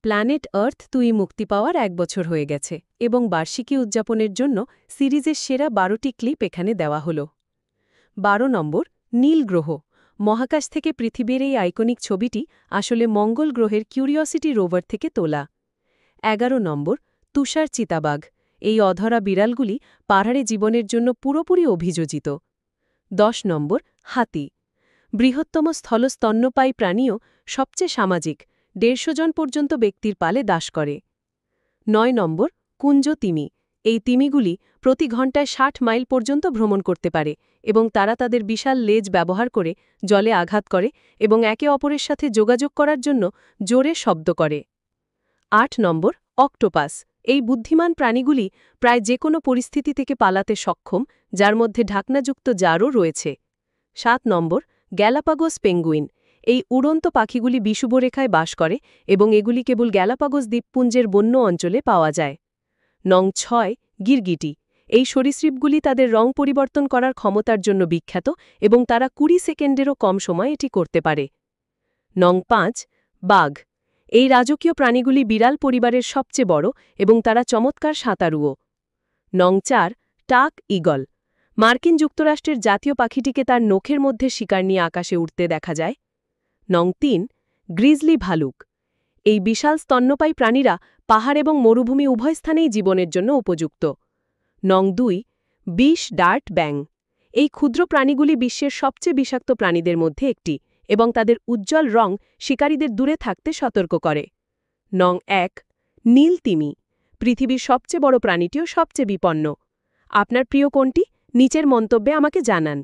Planet আর্থ তুই মুক্তি পাওয়ার 1 বছর হয়ে গেছে এবং বার্ষিকী উদযাপনের জন্য সিরিজের সেরা 12টি ক্লিপ এখানে দেওয়া হল। 12 নম্বর নীল গ্রহ। মহাকাশ থেকে পৃথিবীর এই আইকনিক ছবিটি আসলে মঙ্গল গ্রহের কিউরিওসিটি রোভার থেকে তোলা। 11 নম্বর তুষার চিতাবাঘ। এই অধরা বিড়ালগুলি পাহাড়ে জীবনের জন্য পুরোপুরি অভিযোজিত। 10 নম্বর হাতি। বৃহত্তম স্থলস্তন্যপায়ী প্রাণীও সবচেয়ে সামাজিক, 150 জন পর্যন্ত ব্যক্তির পালে দাস করে। 9 নম্বর কুঞ্জ তিমি। এই তিমিগুলি প্রতি ঘন্টায় 60 মাইল পর্যন্ত ভ্রমণ করতে পারে এবং তারা তাদের বিশাল লেজ ব্যবহার করে জলে আঘাত করে এবং একে অপরের সাথে যোগাযোগ করার জন্য জোরে শব্দ করে। 8 নম্বর অক্টোপাস। এই বুদ্ধিমান প্রাণীগুলি প্রায় যে কোনো পরিস্থিতি থেকে পালাতে সক্ষম, যার মধ্যে ঢাকনাযুক্ত জারও রয়েছে। 7 নম্বর গ্যালাপাগোস পেঙ্গুইন। এই উড়ন্ত পাখিগুলি বিষুবরেখায় বাস করে এবং এগুলি কেবল গ্যালাপাগোস দ্বীপপুঞ্জের বন্য অঞ্চলে পাওয়া যায়। নং 6 গিরগিটি। এই সরীসৃপগুলি তাদের রং পরিবর্তন করার ক্ষমতার জন্য বিখ্যাত এবং তারা 20 সেকেন্ডেরও কম সময় এটি করতে পারে। নং 5 বাঘ। এই রাজকীয় প্রাণীগুলি বিড়াল পরিবারের সবচেয়ে বড় এবং তারা চমৎকার সাঁতারুও। নং 4 টাক ঈগল। মার্কিন যুক্তরাষ্ট্রের জাতীয় পাখিটিকে তার নখের মধ্যে শিকার নিয়ে আকাশে উড়তে দেখা যায়। নং 3 গ্রিজলি ভালুক। এই বিশাল স্তন্যপায়ী প্রাণীরা পাহাড় এবং মরুভূমি উভয় স্থানেই জীবনের জন্য উপযুক্ত। নং 2 বিষ ডার্ট ব্যাং। এই ক্ষুদ্র প্রাণীগুলি বিশ্বের সবচেয়ে বিষাক্ত প্রাণীদের মধ্যে একটি এবং তাদের উজ্জ্বল রং শিকারীদের দূরে থাকতে সতর্ক করে। নং 1 নীল তিমি। পৃথিবীর সবচেয়ে বড় প্রাণীটিও সবচেয়ে বিপন্ন। আপনার প্রিয় কোনটি? নিচের মন্তব্যে আমাকে জানান।